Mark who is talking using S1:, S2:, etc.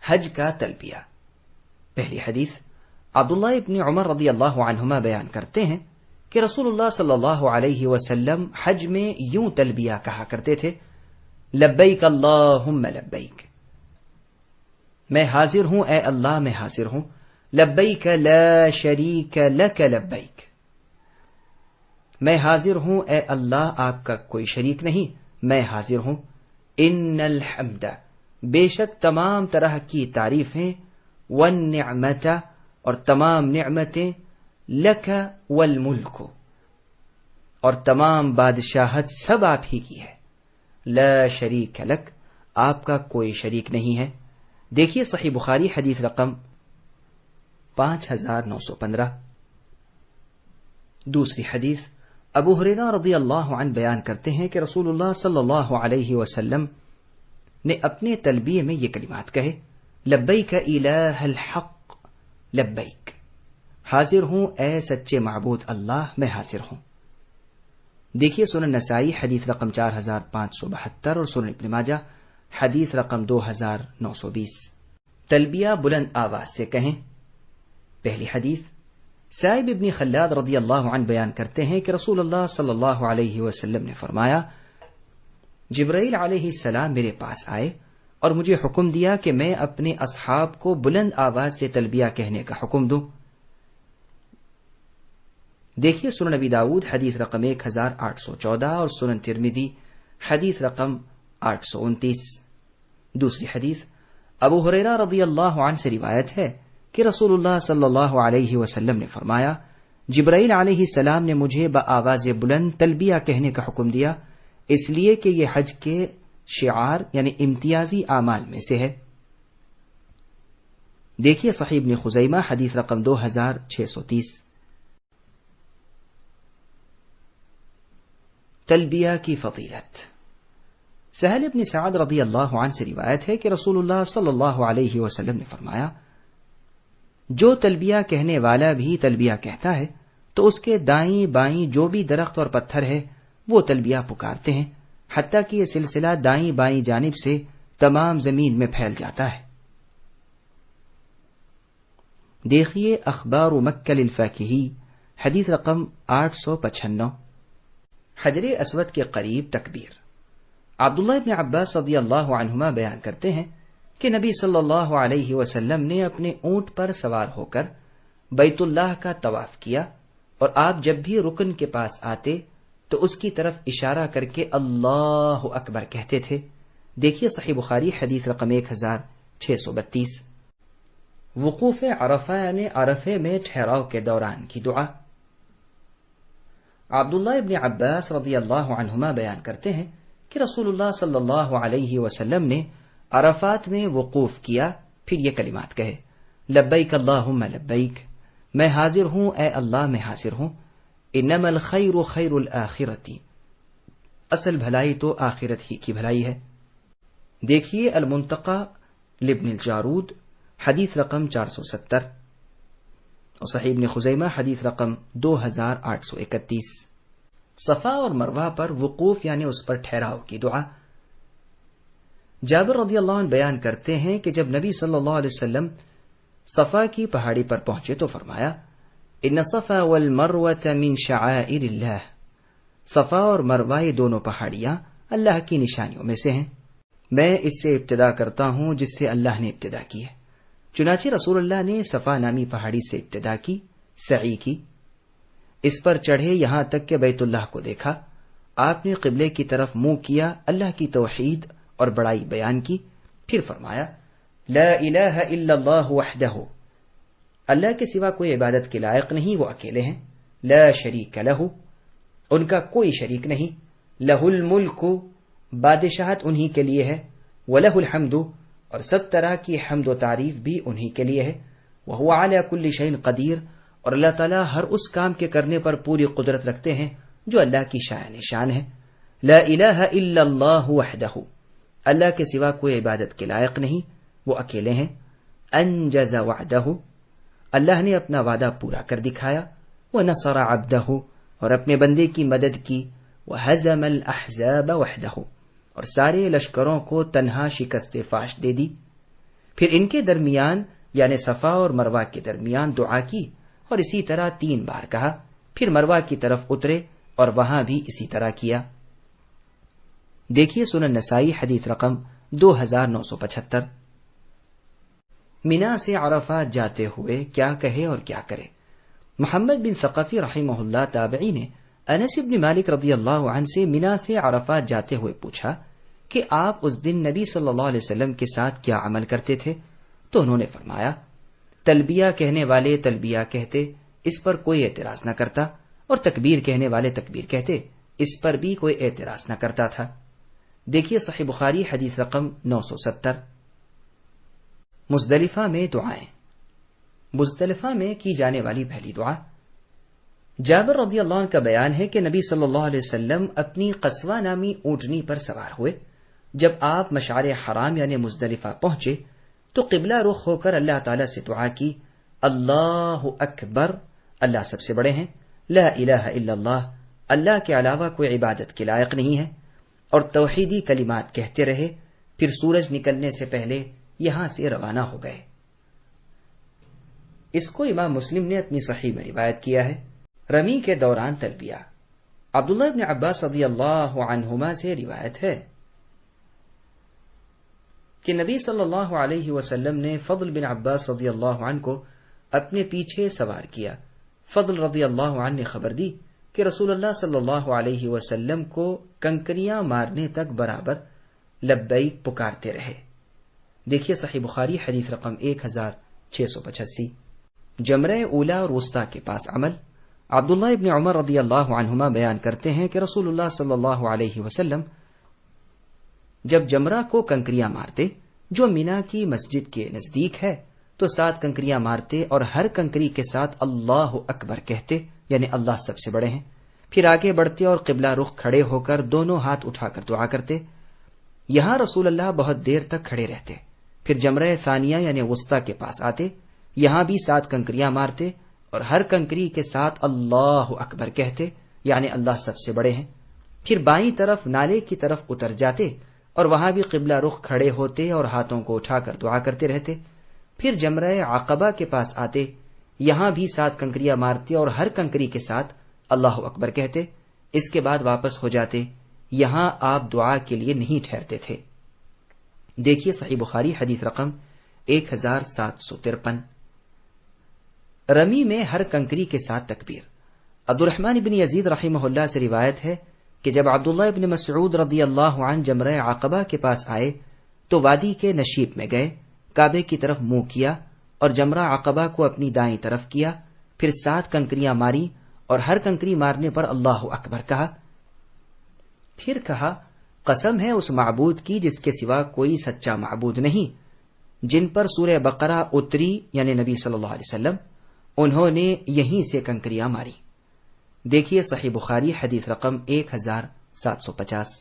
S1: حج کا تلبیہ۔ پہلی حدیث عبداللہ ابن عمر رضی اللہ عنہما بیان کرتے ہیں کہ رسول اللہ صلی اللہ علیہ وسلم حج میں یوں تلبیہ کہا کرتے تھے: لبیک اللہم لبیک، میں حاضر ہوں اے اللہ میں حاضر ہوں، لبیک لا شریک لک لبیک، میں حاضر ہوں اے اللہ آپ کا کوئی شریک نہیں، میں حاضر ہوں، ان الحمد، بے شک تمام طرح کی تعریفیں، والنعمت، اور تمام نعمتیں، لک والملک، اور تمام بادشاہت سب آپ ہی کی ہے، لا شریک لک، آپ کا کوئی شریک نہیں ہے۔ دیکھیے صحیح بخاری حدیث رقم 5915۔ دوسری حدیث ابو ہریرہ رضی اللہ عنہ بیان کرتے ہیں کہ رسول اللہ صلی اللہ علیہ وسلم نے اپنے تلبیہ میں یہ کلمات کہے: لبیک الہ الحق لبیک، حاضر ہوں اے سچے معبود اللہ میں حاضر ہوں۔ دیکھیے سنن نسائی حدیث رقم 4572 اور سنن ابن ماجہ حدیث رقم 2920۔ تلبیہ بلند آواز سے کہیں۔ پہلی حدیث سائب ابن خلاد رضی اللہ عنہ بیان کرتے ہیں کہ رسول اللہ صلی اللہ علیہ وسلم نے فرمایا: جبرائیل علیہ السلام میرے پاس آئے اور مجھے حکم دیا کہ میں اپنے اصحاب کو بلند آواز سے تلبیہ کہنے کا حکم دوں۔ دیکھیے سنن ابی داؤد حدیث رقم 1814 اور سنن ترمذی حدیث رقم 829۔ دوسری حدیث ابو ہریرہ رضی اللہ عنہ سے روایت ہے کہ رسول اللہ صلی اللہ علیہ وسلم نے فرمایا: جبرائیل علیہ السلام نے مجھے بآواز بلند تلبیہ کہنے کا حکم دیا، اس لیے کہ یہ حج کے شعار یعنی امتیازی اعمال میں سے ہے۔ دیکھیے صحیح ابن خزیمہ حدیث رقم 2630۔ تلبیہ کی فضیلت۔ سہل ابن سعد رضی اللہ عنہ سے روایت ہے کہ رسول اللہ صلی اللہ علیہ وسلم نے فرمایا: جو تلبیہ کہنے والا بھی تلبیہ کہتا ہے تو اس کے دائیں بائیں جو بھی درخت اور پتھر ہے وہ تلبیہ پکارتے ہیں، حتیٰ کہ یہ سلسلہ دائیں بائیں جانب سے تمام زمین میں پھیل جاتا ہے۔ دیکھیے اخبار مکہ للفاکہی حدیث رقم 895۔ حجر اسود کے قریب تکبیر۔ عبداللہ ابن عباس رضی اللہ عنہما بیان کرتے ہیں کہ نبی صلی اللہ علیہ وسلم نے اپنے اونٹ پر سوار ہو کر بیت اللہ کا طواف کیا، اور آپ جب بھی رکن کے پاس آتے تو اس کی طرف اشارہ کر کے اللہ اکبر کہتے تھے۔ دیکھیے صحیح بخاری حدیث رقم 1632۔ وقوف عرفہ یعنی عرفے میں ٹھہراؤ کے دوران کی دعا۔ عبداللہ ابن عباس رضی اللہ عنہما بیان کرتے ہیں کہ رسول اللہ صلی اللہ علیہ وسلم نے عرفات میں وقوف کیا، پھر یہ کلمات کہے: لبیک اللہم لبیک، میں حاضر ہوں اے اللہ میں حاضر ہوں، انما الخیر خیر الآخرتی، اصل بھلائی تو آخرت ہی کی بھلائی ہے۔ دیکھیے المنتقى لابن الجارود حدیث رقم 470 اور صحیح ابن خزیمہ حدیث رقم 2831۔ صفا اور مروہ پر وقوف یعنی اس پر ٹھہراؤ کی دعا۔ جابر رضی اللہ عنہ بیان کرتے ہیں کہ جب نبی صلی اللہ علیہ وسلم صفا کی پہاڑی پر پہنچے تو فرمایا: ان صفا والمروۃ من شعائر اللہ، صفا اور مروہ یہ دونوں پہاڑیاں اللہ کی نشانیوں میں سے ہیں، میں اس سے ابتدا کرتا ہوں جس سے اللہ نے ابتدا کی ہے۔ چنانچہ رسول اللہ نے صفا نامی پہاڑی سے ابتدا کی، سعی کی، اس پر چڑھے یہاں تک کہ بیت اللہ کو دیکھا، آپ نے قبلے کی طرف منہ کیا، اللہ کی توحید اور بڑائی بیان کی، پھر فرمایا: لا الہ الا اللہ وحدہ، اللہ کے سوا کوئی عبادت کے لائق نہیں، وہ اکیلے ہیں، لا شریک لہ، ان کا کوئی شریک نہیں، لہ الملک، بادشاہت انہی کے لیے ہے، ولہ الحمد، اور سب طرح کی حمد و تعریف بھی انہی کے لیے ہے، وہو علی کل شیء قدیر، اور اللہ تعالیٰ ہر اس کام کے کرنے پر پوری قدرت رکھتے ہیں جو اللہ کی شان ہے۔ لا الہ الا اللہ وحدہ، اللہ کے سوا کوئی عبادت کے لائق نہیں، وہ اکیلے ہیں۔ انجز وعدہ، اللہ نے اپنا وعدہ پورا کر دکھایا۔ ونصر عبدہ، اور اپنے بندے کی مدد کی۔ وہزم الاحزاب وحدہ، اور سارے لشکروں کو تنہا شکست فاش دے دی۔ پھر ان کے درمیان یعنی صفا اور مروہ کے درمیان دعا کی اور اسی طرح 3 بار کہا. پھر مروہ کی طرف اترے اور وہاں بھی اسی طرح کیا. دیکھیے سنن نسائی حدیث رقم 2975. مینا سے عرفات جاتے ہوئے کیا کہے اور کیا کرے؟ محمد بن ثقفی رحمہ اللہ تابعی نے انس بن مالک رضی اللہ عنہ سے مینا سے عرفات جاتے ہوئے پوچھا کہ آپ اس دن نبی صلی اللہ علیہ وسلم کے ساتھ کیا عمل کرتے تھے؟ تو انہوں نے فرمایا تلبیہ کہنے والے تلبیہ کہتے، اس پر کوئی اعتراض نہ کرتا، اور تکبیر کہنے والے تکبیر کہتے، اس پر بھی کوئی اعتراض نہ کرتا تھا. دیکھیے صحیح بخاری حدیث رقم 970. مزدلفہ میں دعائیں. مزدلفہ میں کی جانے والی پہلی دعا. جابر رضی اللہ عنہ کا بیان ہے کہ نبی صلی اللہ علیہ وسلم اپنی قصوہ نامی اونٹنی پر سوار ہوئے. جب آپ مشعر حرام یعنی مزدلفہ پہنچے تو قبلہ رخ ہو کر اللہ تعالیٰ سے دعا کی، اللہ اکبر، اللہ سب سے بڑے ہیں، لا الہ الا اللہ، اللہ کے علاوہ کوئی عبادت کے لائق نہیں ہے، اور توحیدی کلمات کہتے رہے. پھر سورج نکلنے سے پہلے یہاں سے روانہ ہو گئے. اس کو امام مسلم نے اپنی صحیح میں روایت کیا ہے. رمی کے دوران تلبیہ. عبداللہ ابن عباس رضی اللہ عنہما سے روایت ہے کہ نبی صلی اللہ علیہ وسلم نے فضل بن عباس رضی اللہ عنہ کو اپنے پیچھے سوار کیا. فضل رضی اللہ عنہ نے خبر دی کہ رسول اللہ صلی اللہ علیہ وسلم کو کنکریاں مارنے تک برابر لبیک پکارتے رہے. دیکھیے صحیح بخاری حدیث رقم 1685. جمرہ اولا اور وسطی کے پاس عمل. عبداللہ ابن عمر رضی اللہ عنہما بیان کرتے ہیں کہ رسول اللہ صلی اللہ علیہ وسلم جب جمرہ کو کنکریاں مارتے جو مینا کی مسجد کے نزدیک ہے تو 7 کنکریاں مارتے اور ہر کنکری کے ساتھ اللہ اکبر کہتے یعنی اللہ سب سے بڑے ہیں. پھر آگے بڑھتے اور قبلہ رخ کھڑے ہو کر دونوں ہاتھ اٹھا کر دعا کرتے. یہاں رسول اللہ بہت دیر تک کھڑے رہتے. پھر جمرہ ثانیہ یعنی وسطی کے پاس آتے. یہاں بھی 7 کنکریاں مارتے اور ہر کنکری کے ساتھ اللہ اکبر کہتے یعنی اللہ سب سے بڑے ہیں. پھر بائیں طرف نالے کی طرف اتر جاتے اور وہاں بھی قبلہ رخ کھڑے ہوتے اور ہاتھوں کو اٹھا کر دعا کرتے رہتے. پھر جمرہ عقبہ کے پاس آتے. یہاں بھی 7 کنکریاں مارتے اور ہر کنکری کے ساتھ اللہ اکبر کہتے. اس کے بعد واپس ہو جاتے. یہاں آپ دعا کے لیے نہیں ٹھہرتے تھے. دیکھیے صحیح بخاری حدیث رقم 1753. رمی میں ہر کنکری کے ساتھ تکبیر. عبد الرحمن بن یزید رحمہ اللہ سے روایت ہے کہ جب عبداللہ ابن مسعود رضی اللہ عنہ جمرہ عقبہ کے پاس آئے تو وادی کے نشیب میں گئے، کعبے کی طرف منہ کیا اور جمرہ عقبہ کو اپنی دائیں طرف کیا. پھر 7 کنکریاں ماری اور ہر کنکری مارنے پر اللہ اکبر کہا. پھر کہا قسم ہے اس معبود کی جس کے سوا کوئی سچا معبود نہیں، جن پر سورہ بقرہ اتری یعنی نبی صلی اللہ علیہ وسلم، انہوں نے یہیں سے کنکریاں ماری. دیکھیے صحیح بخاری حدیث رقم 1750.